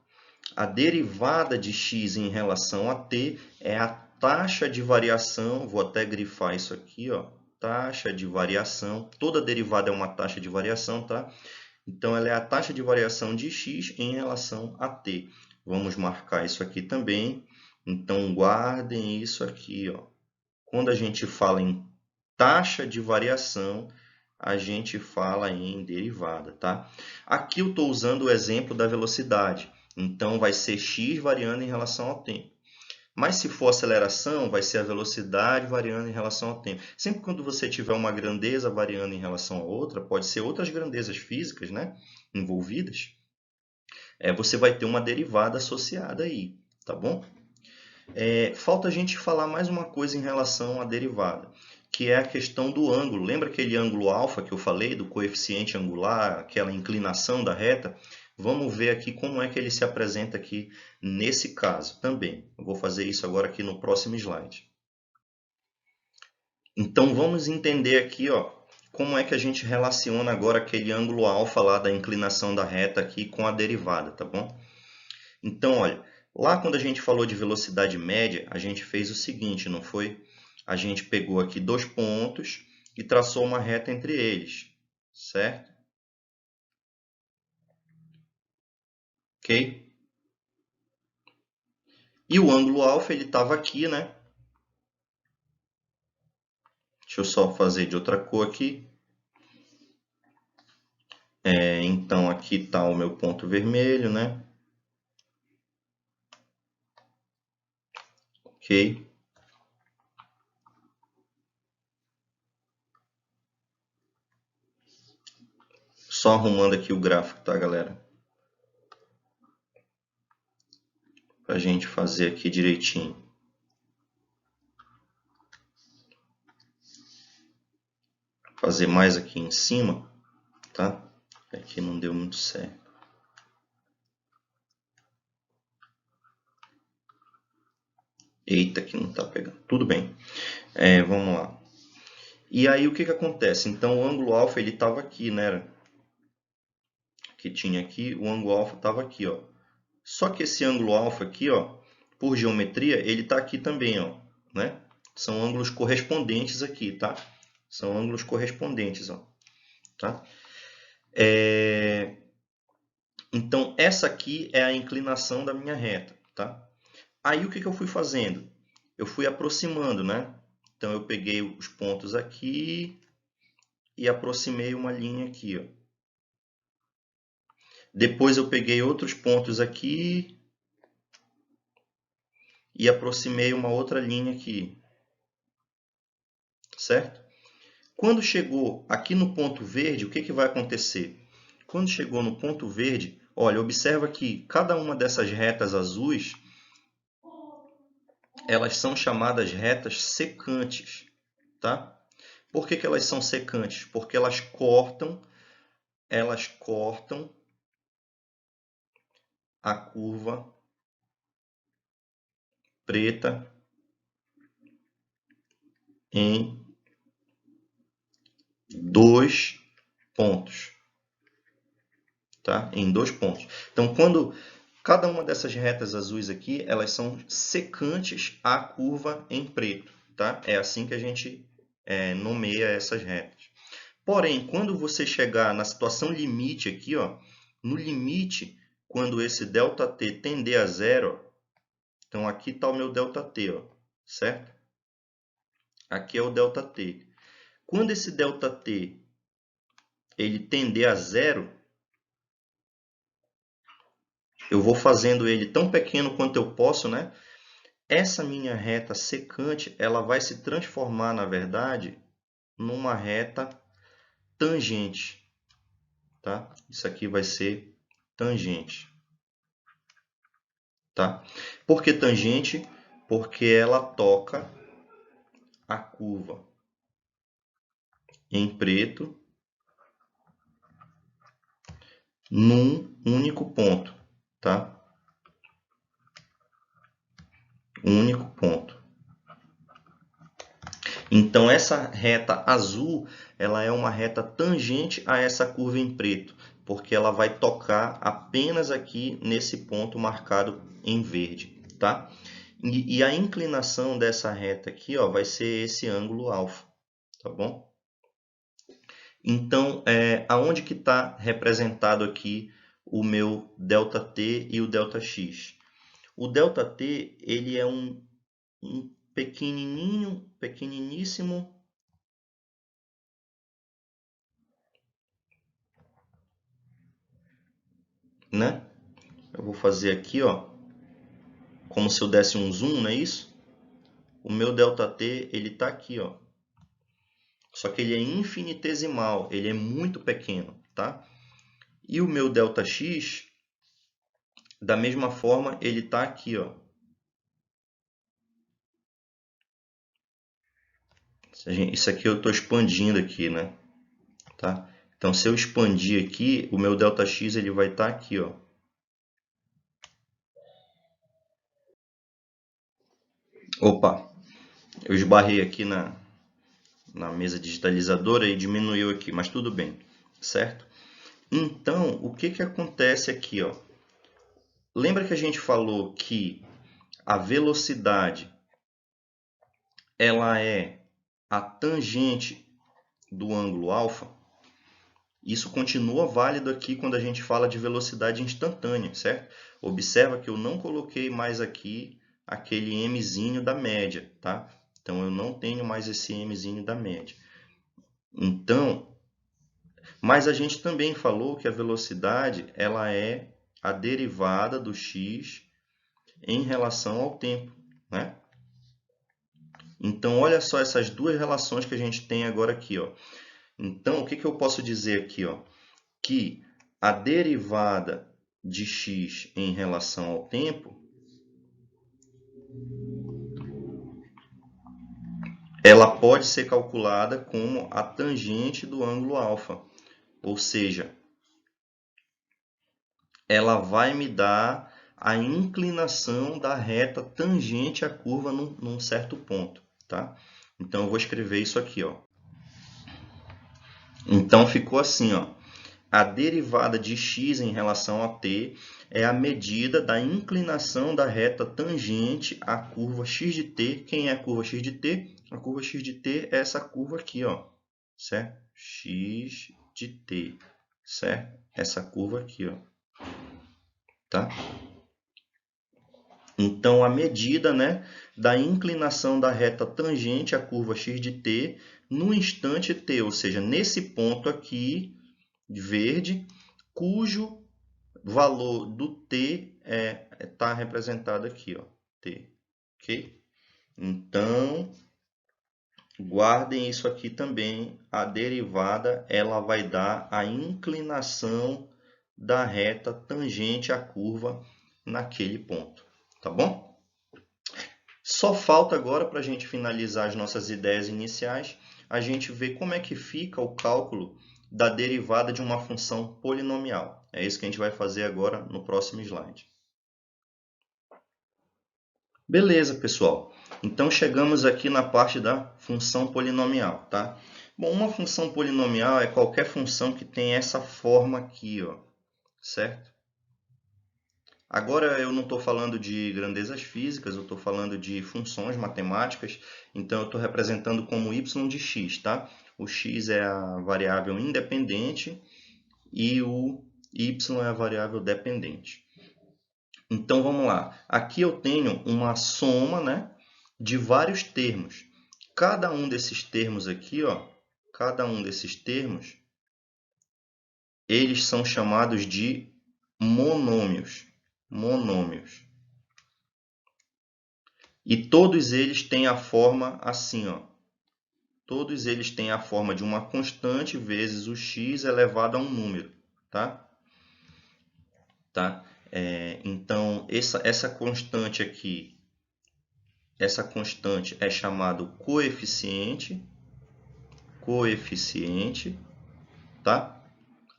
a derivada de x em relação a t é a taxa de variação, vou até grifar isso aqui, ó, taxa de variação, toda derivada é uma taxa de variação, tá? Então, ela é a taxa de variação de x em relação a t. Vamos marcar isso aqui também. Então, guardem isso aqui, ó. Quando a gente fala em taxa de variação, a gente fala em derivada, tá? Aqui eu estou usando o exemplo da velocidade. Então, vai ser x variando em relação ao tempo. Mas se for aceleração, vai ser a velocidade variando em relação ao tempo. Sempre quando você tiver uma grandeza variando em relação a outra, pode ser outras grandezas físicas, né, envolvidas, você vai ter uma derivada associada aí, tá bom? Falta a gente falar mais uma coisa em relação à derivada, que é a questão do ângulo. Lembra aquele ângulo alfa que eu falei, do coeficiente angular, aquela inclinação da reta? Vamos ver aqui como é que ele se apresenta aqui nesse caso também. Eu vou fazer isso agora aqui no próximo slide. Então, vamos entender aqui, ó, como é que a gente relaciona agora aquele ângulo alfa lá da inclinação da reta aqui com a derivada, tá bom? Então, olha, lá quando a gente falou de velocidade média, a gente fez o seguinte, não foi? A gente pegou aqui dois pontos e traçou uma reta entre eles, certo? Ok? E o ângulo alfa, ele estava aqui, né? Deixa eu só fazer de outra cor aqui. Então, aqui está o meu ponto vermelho, né? Ok. Só arrumando aqui o gráfico, tá, galera? Para a gente fazer aqui direitinho. Fazer mais aqui em cima, tá? Aqui não deu muito certo. Eita, que não tá pegando. Tudo bem. Vamos lá. E aí o que que acontece? Então o ângulo alfa ele estava aqui, né? Que tinha aqui, o ângulo alfa estava aqui, ó. Só que esse ângulo alfa aqui, ó, por geometria, ele está aqui também, ó, né? São ângulos correspondentes aqui, tá? São ângulos correspondentes, ó, tá? Então essa aqui é a inclinação da minha reta, tá? Aí o que que eu fui fazendo? Eu fui aproximando, né? Então eu peguei os pontos aqui e aproximei uma linha aqui, ó. Depois eu peguei outros pontos aqui e aproximei uma outra linha aqui, certo? Quando chegou aqui no ponto verde, o que que vai acontecer? Quando chegou no ponto verde, olha, observa que cada uma dessas retas azuis, elas são chamadas retas secantes, tá? Por que que elas são secantes? Porque elas cortam a curva preta em dois pontos, tá? Em dois pontos. Então, quando cada uma dessas retas azuis aqui, elas são secantes à curva em preto, tá? É assim que a gente nomeia essas retas. Porém, quando você chegar na situação limite aqui, ó, no limite, quando esse ΔT tender a zero, ó, então aqui está o meu ΔT, ó, certo? Aqui é o ΔT. Quando esse ΔT ele tender a zero, eu vou fazendo ele tão pequeno quanto eu posso, né? Essa minha reta secante, ela vai se transformar, na verdade, numa reta tangente, tá? Isso aqui vai ser tangente, tá? Por que tangente? Porque ela toca a curva em preto num único ponto, tá? Um único ponto. Então essa reta azul, ela é uma reta tangente a essa curva em preto, porque ela vai tocar apenas aqui nesse ponto marcado em verde, tá? E a inclinação dessa reta aqui, ó, vai ser esse ângulo alfa, tá bom? Então, aonde que está representado aqui o meu ΔT e o ΔX? O ΔT, ele é um pequeniníssimo, né? Eu vou fazer aqui, ó, como se eu desse um zoom, não é isso? O meu ΔT, ele está aqui, ó. Só que ele é infinitesimal, ele é muito pequeno, tá? E o meu ΔX, da mesma forma, ele está aqui, ó. Isso aqui eu estou expandindo aqui, né? Tá? Então, se eu expandir aqui, o meu ΔX ele vai estar aqui, ó. Opa, eu esbarrei aqui na mesa digitalizadora e diminuiu aqui, mas tudo bem, certo? Então, o que que acontece aqui, ó? Lembra que a gente falou que a velocidade ela é a tangente do ângulo alfa? Isso continua válido aqui quando a gente fala de velocidade instantânea, certo? Observa que eu não coloquei mais aqui aquele mzinho da média, tá? Então, eu não tenho mais esse mzinho da média. Então, mas a gente também falou que a velocidade ela é a derivada do x em relação ao tempo, né? Então, olha só essas duas relações que a gente tem agora aqui, ó. Então, o que eu posso dizer aqui, ó? Que a derivada de x em relação ao tempo, ela pode ser calculada como a tangente do ângulo alfa. Ou seja, ela vai me dar a inclinação da reta tangente à curva num certo ponto, tá? Então, eu vou escrever isso aqui, ó. Então, ficou assim, ó. A derivada de x em relação a t é a medida da inclinação da reta tangente à curva x de t. Quem é a curva x de t? A curva x de t é essa curva aqui, ó, certo? X de t, certo? Essa curva aqui, ó, tá? Então, a medida, né, da inclinação da reta tangente à curva x de t no instante t, ou seja, nesse ponto aqui, verde, cujo valor do t está representado aqui, ó, t, ok? Então, guardem isso aqui também, a derivada ela vai dar a inclinação da reta tangente à curva naquele ponto, tá bom? Só falta agora, para a gente finalizar as nossas ideias iniciais, a gente ver como é que fica o cálculo da derivada de uma função polinomial. É isso que a gente vai fazer agora no próximo slide. Beleza, pessoal. Então, chegamos aqui na parte da função polinomial, tá? Bom, uma função polinomial é qualquer função que tem essa forma aqui, ó, certo? Agora eu não estou falando de grandezas físicas, eu estou falando de funções matemáticas, então eu estou representando como y de x, tá? O x é a variável independente e o y é a variável dependente. Então vamos lá, aqui eu tenho uma soma, né, de vários termos. Cada um desses termos aqui, ó, cada um desses termos, eles são chamados de monômios. Monômios. E todos eles têm a forma assim, ó. Todos eles têm a forma de uma constante vezes o x elevado a um número, tá? Tá? Então, essa constante aqui, essa constante é chamado coeficiente, tá?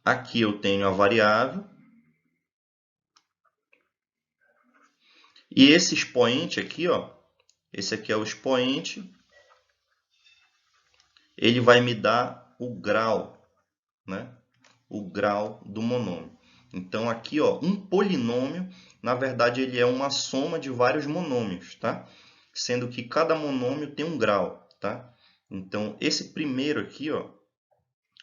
Aqui eu tenho a variável. E esse expoente aqui, ó, esse aqui é o expoente, ele vai me dar o grau, né? O grau do monômio. Então, aqui, ó, um polinômio, na verdade, ele é uma soma de vários monômios, tá? Sendo que cada monômio tem um grau, tá? Então, esse primeiro aqui, ó,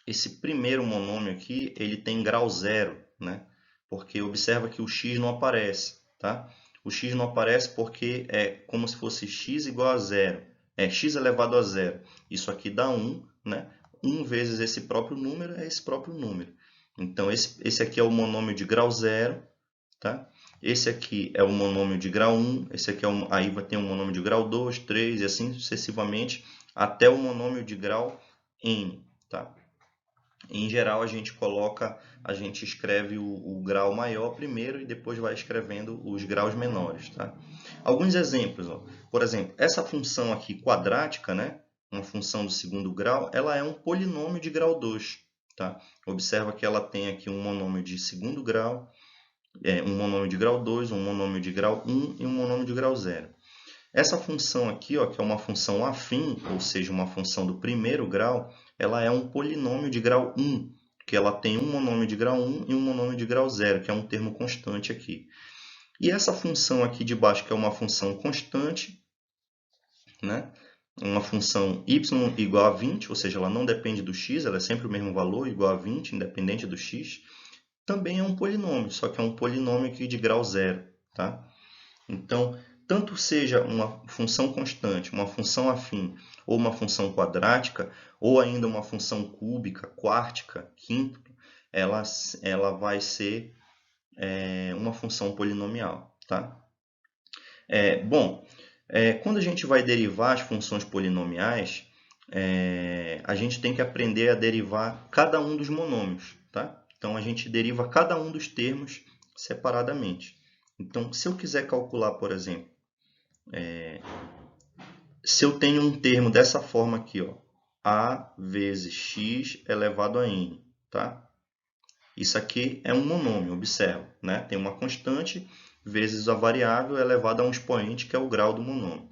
esse primeiro monômio aqui, ele tem grau zero, né? Porque observa que o x não aparece, tá? O x não aparece porque é como se fosse x igual a zero. É x elevado a zero. Isso aqui dá 1, né? 1 vezes esse próprio número é esse próprio número. Então, esse aqui é o monômio de grau zero, tá? Esse aqui é o monômio de grau 1, esse aqui aí vai ter um monômio de grau 2, 3 e assim sucessivamente até o monômio de grau n, tá? Em geral, a gente escreve o grau maior primeiro e depois vai escrevendo os graus menores, tá? Alguns exemplos, ó. Por exemplo, essa função aqui quadrática, né? Uma função do segundo grau, ela é um polinômio de grau 2, tá? Observa que ela tem aqui um monômio de segundo grau, um monômio de grau 2, um monômio de grau 1 e um monômio de grau 0. Essa função aqui, ó, que é uma função afim, ou seja, uma função do primeiro grau, ela é um polinômio de grau 1, que ela tem um monômio de grau 1 e um monômio de grau 0, que é um termo constante aqui. E essa função aqui de baixo, que é uma função constante, né? Uma função y igual a 20, ou seja, ela não depende do x, ela é sempre o mesmo valor, igual a 20, independente do x. Também é um polinômio, só que é um polinômio aqui de grau 0, tá? Então, tanto seja uma função constante, uma função afim, ou uma função quadrática, ou ainda uma função cúbica, quártica, quíntupla, ela vai ser uma função polinomial, tá? Quando a gente vai derivar as funções polinomiais, a gente tem que aprender a derivar cada um dos monômios, tá? Então, a gente deriva cada um dos termos separadamente. Então, se eu quiser calcular, por exemplo, se eu tenho um termo dessa forma aqui, ó, a vezes x elevado a n, tá? Isso aqui é um monômio, observa, né? Tem uma constante vezes a variável elevada a um expoente, que é o grau do monômio.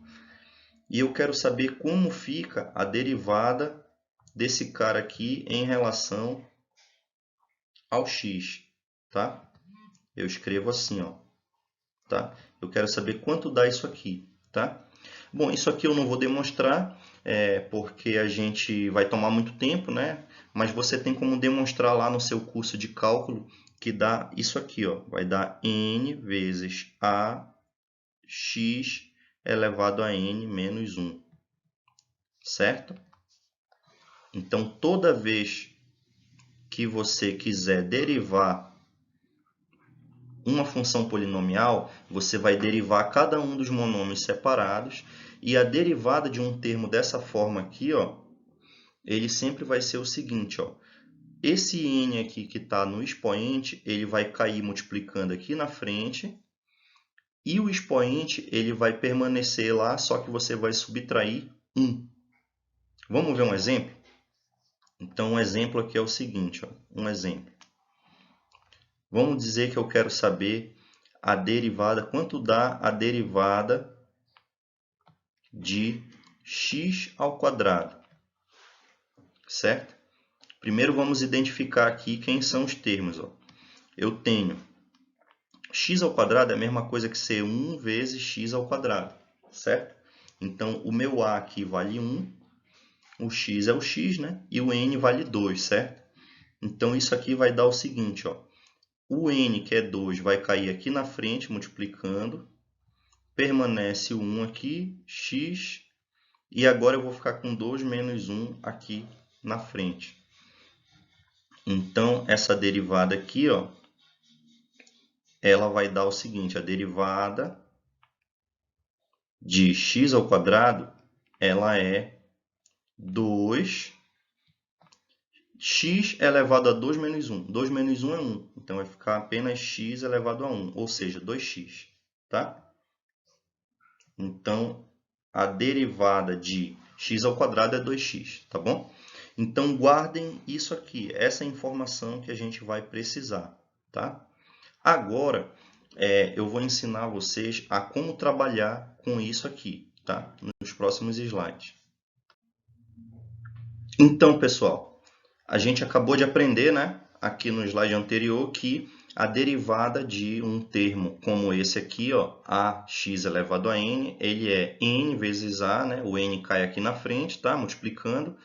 E eu quero saber como fica a derivada desse cara aqui em relação ao x, tá? Eu escrevo assim, ó, tá? Eu quero saber quanto dá isso aqui, tá? Bom, isso aqui eu não vou demonstrar, porque a gente vai tomar muito tempo, né? Mas você tem como demonstrar lá no seu curso de cálculo que dá isso aqui, ó. Vai dar n vezes a x elevado a n menos 1, certo? Então, toda vez que você quiser derivar uma função polinomial, você vai derivar cada um dos monômios separados, e a derivada de um termo dessa forma aqui, ó, ele sempre vai ser o seguinte, ó, esse n aqui que está no expoente, ele vai cair multiplicando aqui na frente, e o expoente ele vai permanecer lá, só que você vai subtrair 1. Vamos ver um exemplo? Então, um exemplo aqui é o seguinte, ó, um exemplo. Vamos dizer que eu quero saber a derivada, quanto dá a derivada de x ao quadrado, certo? Primeiro vamos identificar aqui quem são os termos. Ó. Eu tenho x ao quadrado é a mesma coisa que ser 1 vezes x ao quadrado, certo? Então, o meu a aqui vale 1, o x é o x, né? E o n vale 2, certo? Então, isso aqui vai dar o seguinte, ó. O n, que é 2, vai cair aqui na frente, multiplicando. Permanece o 1 aqui, x. E agora eu vou ficar com 2 menos 1 aqui na frente. Então, essa derivada aqui, ó, ela vai dar o seguinte, a derivada de x ao quadrado, ela é 2x elevado a 2 menos 1. 2 menos 1 é 1, então vai ficar apenas x elevado a 1, ou seja, 2x, tá? Então, a derivada de x ao quadrado é 2x, tá bom? Então, guardem isso aqui, essa informação que a gente vai precisar, tá? Agora, eu vou ensinar vocês a como trabalhar com isso aqui, tá? Nos próximos slides. Então, pessoal, a gente acabou de aprender, né, aqui no slide anterior, que a derivada de um termo como esse aqui, ó, ax elevado a n, ele é n vezes a, né? O n cai aqui na frente, tá? Multiplicando.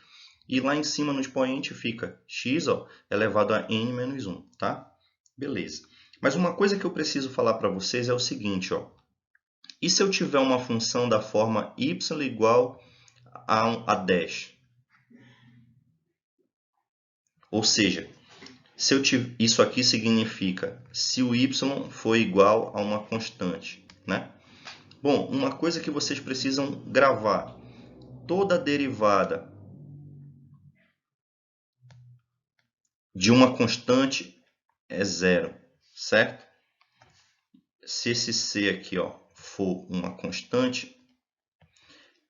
E lá em cima no expoente fica x, ó, elevado a n menos 1, tá? Beleza. Mas uma coisa que eu preciso falar para vocês é o seguinte, ó. E se eu tiver uma função da forma y igual a 10? Ou seja, se eu tiver, isso aqui significa se o y for igual a uma constante, né? Bom, uma coisa que vocês precisam gravar. Toda derivada de uma constante é zero, certo? Se esse c aqui, ó, for uma constante,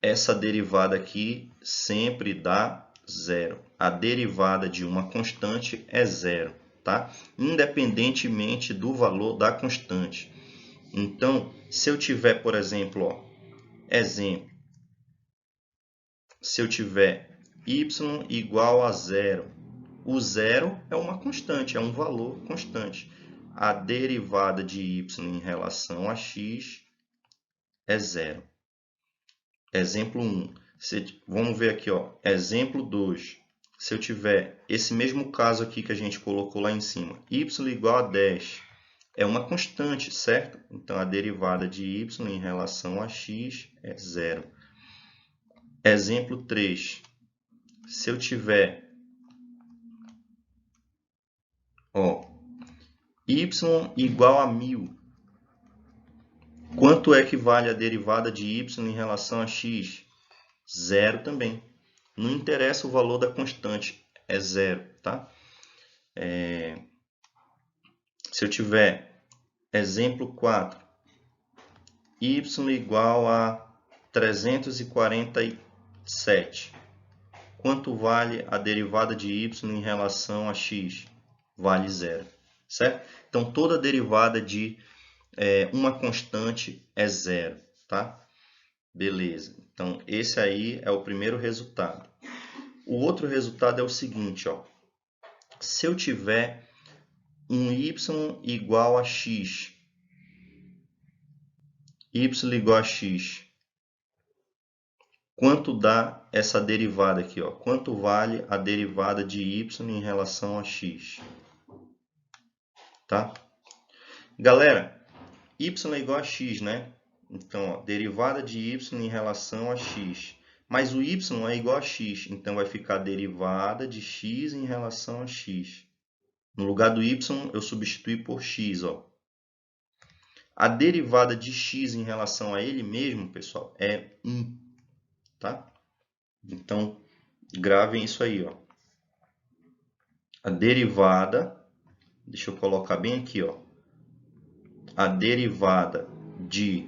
essa derivada aqui sempre dá zero. A derivada de uma constante é zero, tá? Independentemente do valor da constante. Então, se eu tiver, por exemplo, ó, se eu tiver y igual a zero, o zero é uma constante, é um valor constante. A derivada de y em relação a x é zero. Exemplo 1. Vamos ver aqui, ó. Exemplo 2. Se eu tiver esse mesmo caso aqui que a gente colocou lá em cima, y igual a 10, é uma constante, certo? Então, a derivada de y em relação a x é zero. Exemplo 3. Se eu tiver y igual a 1000, quanto é que vale a derivada de y em relação a x? Zero também. Não interessa o valor da constante, é zero, tá? Se eu tiver exemplo 4, y igual a 347, quanto vale a derivada de y em relação a x? Vale zero, certo? Então, toda derivada de uma constante é zero, tá? Beleza. Então, esse aí é o primeiro resultado. O outro resultado é o seguinte, ó. Se eu tiver um y igual a x, y igual a x, quanto dá essa derivada aqui, ó? Quanto vale a derivada de y em relação a x? Tá? Galera, y é igual a x, né? Então, ó, derivada de y em relação a x. Mas o y é igual a x, então vai ficar derivada de x em relação a x. No lugar do y, eu substituí por x, ó. A derivada de x em relação a ele mesmo, pessoal, é 1, tá? Então, gravem isso aí, ó. A derivada, deixa eu colocar bem aqui, ó. A derivada de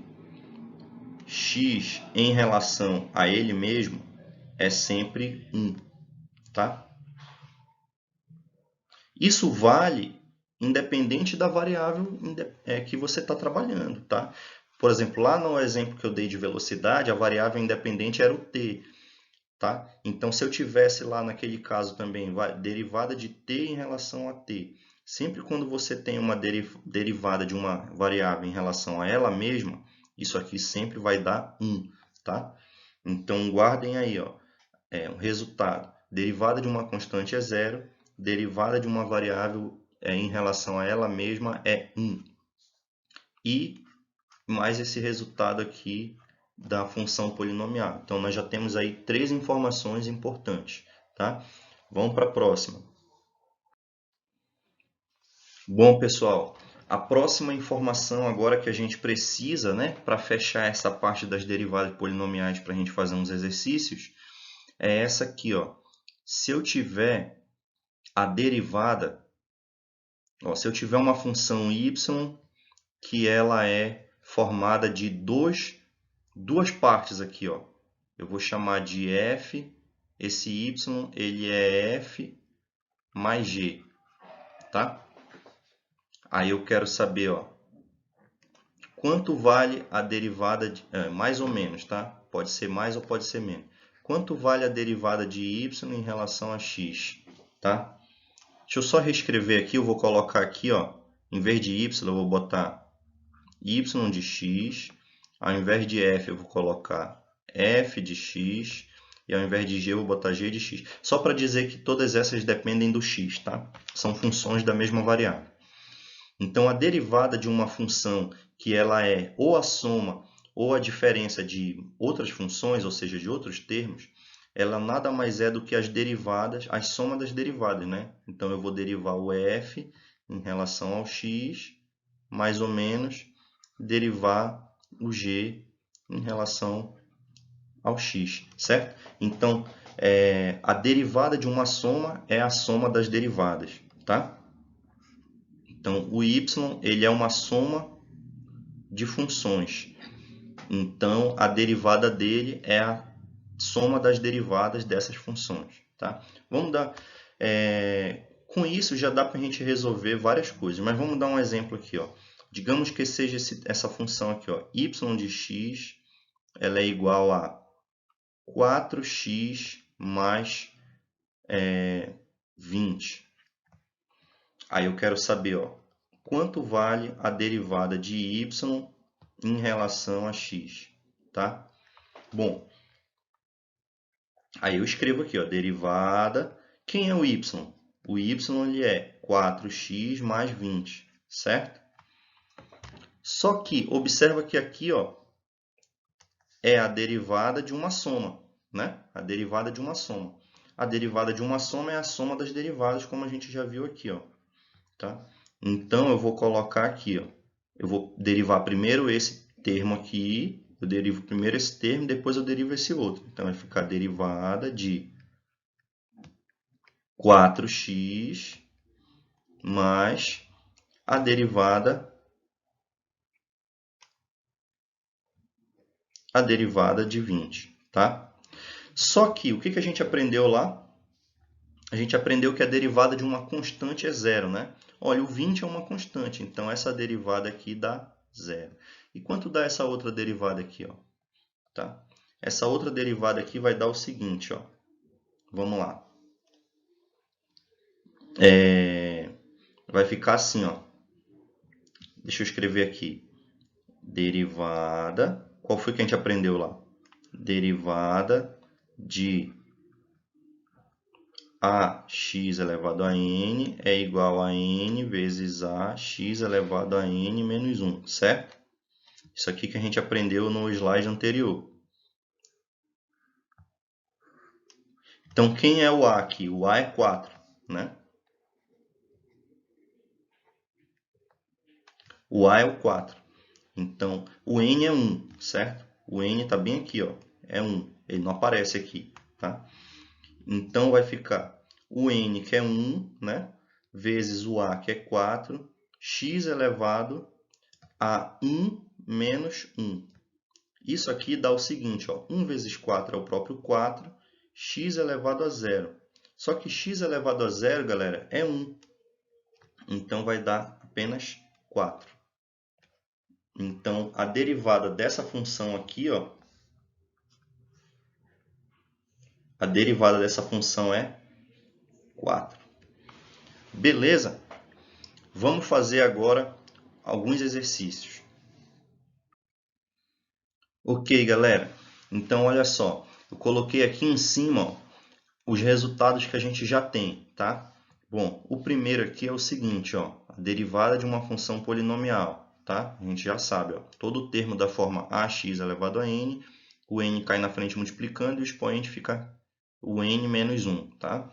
x em relação a ele mesmo é sempre 1, tá? Isso vale independente da variável que você está trabalhando, tá? Por exemplo, lá no exemplo que eu dei de velocidade, a variável independente era o t, tá? Então, se eu tivesse lá naquele caso também derivada de t em relação a t, sempre quando você tem uma derivada de uma variável em relação a ela mesma, isso aqui sempre vai dar 1, tá? Então, guardem aí, ó, o resultado. Derivada de uma constante é zero, derivada de uma variável em relação a ela mesma é 1. E mais esse resultado aqui da função polinomial. Então, nós já temos aí 3 informações importantes, tá? Vamos para a próxima. Bom, pessoal, a próxima informação agora que a gente precisa, né, para fechar essa parte das derivadas polinomiais para a gente fazer uns exercícios, é essa aqui, ó. Se eu tiver a derivada, ó, se eu tiver uma função y que ela é formada de duas partes aqui, ó. Eu vou chamar de f, esse y ele é f mais g, tá? Aí eu quero saber, ó, quanto vale a derivada de, mais ou menos, tá? Pode ser mais ou pode ser menos. Quanto vale a derivada de y em relação a x, tá? Deixa eu só reescrever aqui, eu vou colocar aqui, ó, em vez de y, eu vou botar y de x, ao invés de f, eu vou colocar f de x, e ao invés de g, eu vou botar g de x. Só para dizer que todas essas dependem do x, tá? São funções da mesma variável. Então, a derivada de uma função que ela é ou a soma ou a diferença de outras funções, ou seja, de outros termos, ela nada mais é do que as derivadas, a soma das derivadas, né? Então, eu vou derivar o f em relação ao x, mais ou menos, derivar o g em relação ao x, certo? Então, a derivada de uma soma é a soma das derivadas, tá? Então, o y ele é uma soma de funções. Então, a derivada dele é a soma das derivadas dessas funções, tá? Vamos dar... com isso, já dá para a gente resolver várias coisas, mas vamos dar um exemplo aqui, ó. Digamos que seja essa função aqui, ó, y de x, ela é igual a 4x mais 20. Aí eu quero saber, ó, quanto vale a derivada de y em relação a x, tá? Bom, aí eu escrevo aqui, ó, derivada. Quem é o y? O y ele é 4x mais 20, certo? Só que observa que aqui, ó, é a derivada de uma soma, né? A derivada de uma soma. A derivada de uma soma é a soma das derivadas, como a gente já viu aqui, ó, tá? Então, eu vou colocar aqui, ó, eu vou derivar primeiro esse termo aqui, eu derivo primeiro esse termo, depois eu derivo esse outro. Então, vai ficar a derivada de 4x mais a derivada de 20, tá? Só que, o que a gente aprendeu lá? A gente aprendeu que a derivada de uma constante é zero, né? Olha, o 20 é uma constante, então essa derivada aqui dá zero. E quanto dá essa outra derivada aqui, ó? Tá? Essa outra derivada aqui vai dar o seguinte, ó. Vamos lá. Vai ficar assim, ó. Deixa eu escrever aqui. Derivada. Qual foi que a gente aprendeu lá? Derivada de ax elevado a n é igual a n vezes ax elevado a n menos 1, certo? Isso aqui que a gente aprendeu no slide anterior. Então, quem é o a aqui? O a é 4, né? O a é o 4. Então, o n é 1, certo? O n está bem aqui, ó. É 1. Ele não aparece aqui, tá? Então, vai ficar o n, que é 1, né? Vezes o a, que é 4, x elevado a 1 menos 1. Isso aqui dá o seguinte, ó. 1 vezes 4 é o próprio 4, x elevado a 0. Só que x elevado a 0, galera, é 1. Então, vai dar apenas 4. Então, a derivada dessa função aqui, ó, a derivada dessa função é 4. Beleza? Vamos fazer agora alguns exercícios. Ok, galera. Então, olha só. Eu coloquei aqui em cima, ó, os resultados que a gente já tem, tá? Bom, o primeiro aqui é o seguinte, ó, a derivada de uma função polinomial, tá? A gente já sabe, ó, todo termo da forma ax elevado a n, o n cai na frente multiplicando e o expoente fica o n menos 1, tá?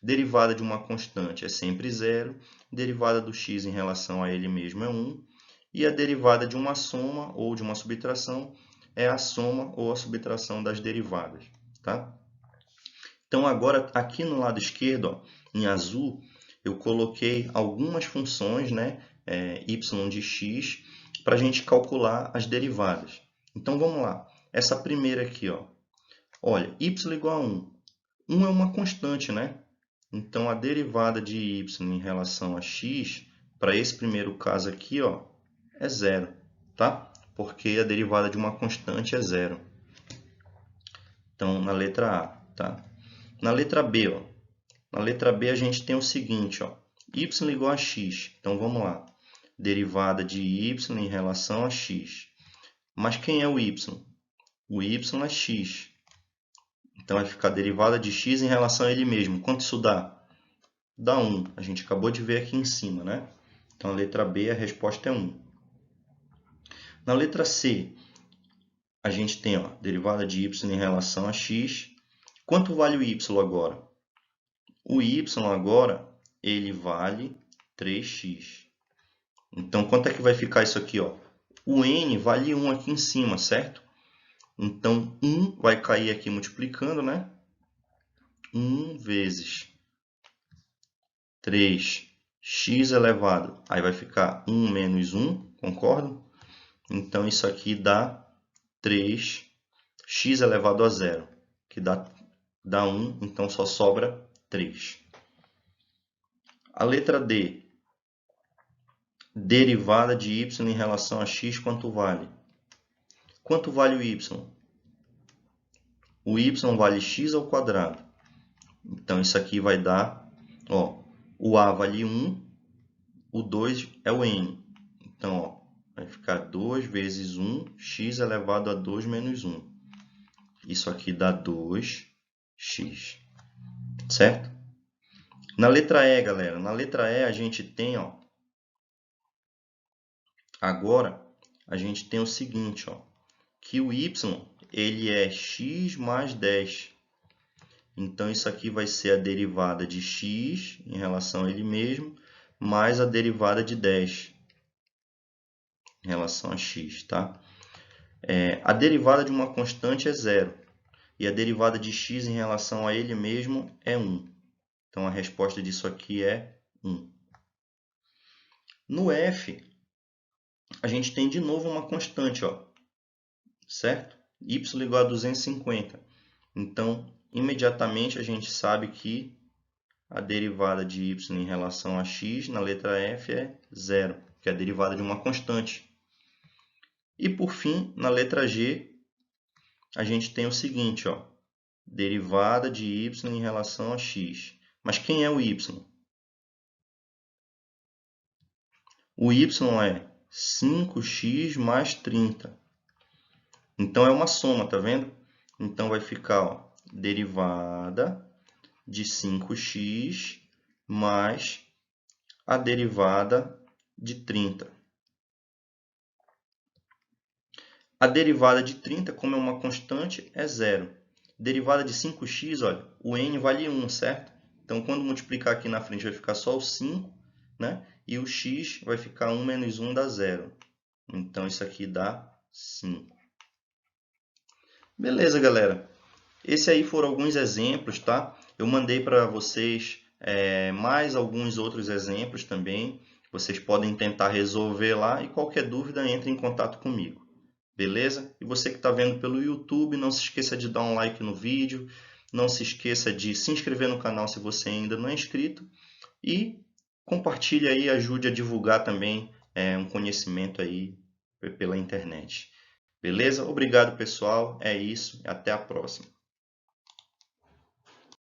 Derivada de uma constante é sempre zero, derivada do x em relação a ele mesmo é 1, e a derivada de uma soma ou de uma subtração é a soma ou a subtração das derivadas, tá? Então, agora, aqui no lado esquerdo, ó, em azul, eu coloquei algumas funções, né, y de x, para a gente calcular as derivadas. Então, vamos lá. Essa primeira aqui, ó, olha, y igual a 1. 1 é uma constante, né? Então, a derivada de y em relação a x, para esse primeiro caso aqui, ó, é zero, tá? Porque a derivada de uma constante é zero. Então, na letra A, tá? Na letra B, ó, na letra B a gente tem o seguinte, ó, y igual a x. Então, vamos lá. Derivada de y em relação a x. Mas quem é o y? O y é x. Então, vai ficar a derivada de x em relação a ele mesmo. Quanto isso dá? Dá 1. A gente acabou de ver aqui em cima, né? Então, a letra B, a resposta é 1. Na letra C, a gente tem, ó, derivada de y em relação a x. Quanto vale o y agora? O y agora, ele vale 3x. Então, quanto é que vai ficar isso aqui, ó? O n vale 1 aqui em cima, certo? Então, 1 vai cair aqui multiplicando, né? 1 vezes 3x elevado. Aí vai ficar 1 menos 1, concordo? Então, isso aqui dá 3x elevado a zero, que dá 1, então só sobra 3. A letra D. Derivada de y em relação a x, quanto vale? Quanto vale o y? O y vale x ao quadrado. Então, isso aqui vai dar, ó, o a vale 1, o 2 é o n. Então, ó, vai ficar 2 vezes 1, x elevado a 2 menos 1. Isso aqui dá 2x, certo? Na letra E, galera, na letra E a gente tem, ó, Agora, a gente tem o seguinte, ó, que o y ele é x mais 10. Então, isso aqui vai ser a derivada de x em relação a ele mesmo, mais a derivada de 10 em relação a x, tá? A derivada de uma constante é zero, e a derivada de x em relação a ele mesmo é 1. Então, a resposta disso aqui é 1. No f, a gente tem de novo uma constante, ó, certo? Y igual a 250. Então, imediatamente a gente sabe que a derivada de y em relação a x na letra f é zero, que é a derivada de uma constante. E por fim, na letra g, a gente tem o seguinte, ó, derivada de y em relação a x. Mas quem é o y? O y é 5x mais 30. Então, é uma soma, tá vendo? Então, vai ficar, ó, derivada de 5x mais a derivada de 30. A derivada de 30, como é uma constante, é zero. Derivada de 5x, olha, o n vale 1, certo? Então, quando multiplicar aqui na frente, vai ficar só o 5, né? E o x vai ficar 1 menos 1 dá zero. Então, isso aqui dá 5. Beleza, galera. Esses aí foram alguns exemplos, tá? Eu mandei para vocês mais alguns outros exemplos também. Vocês podem tentar resolver lá e qualquer dúvida entre em contato comigo. Beleza? E você que está vendo pelo YouTube, não se esqueça de dar um like no vídeo. Não se esqueça de se inscrever no canal se você ainda não é inscrito. E compartilhe aí, ajude a divulgar também um conhecimento aí pela internet. Beleza? Obrigado, pessoal. É isso. Até a próxima.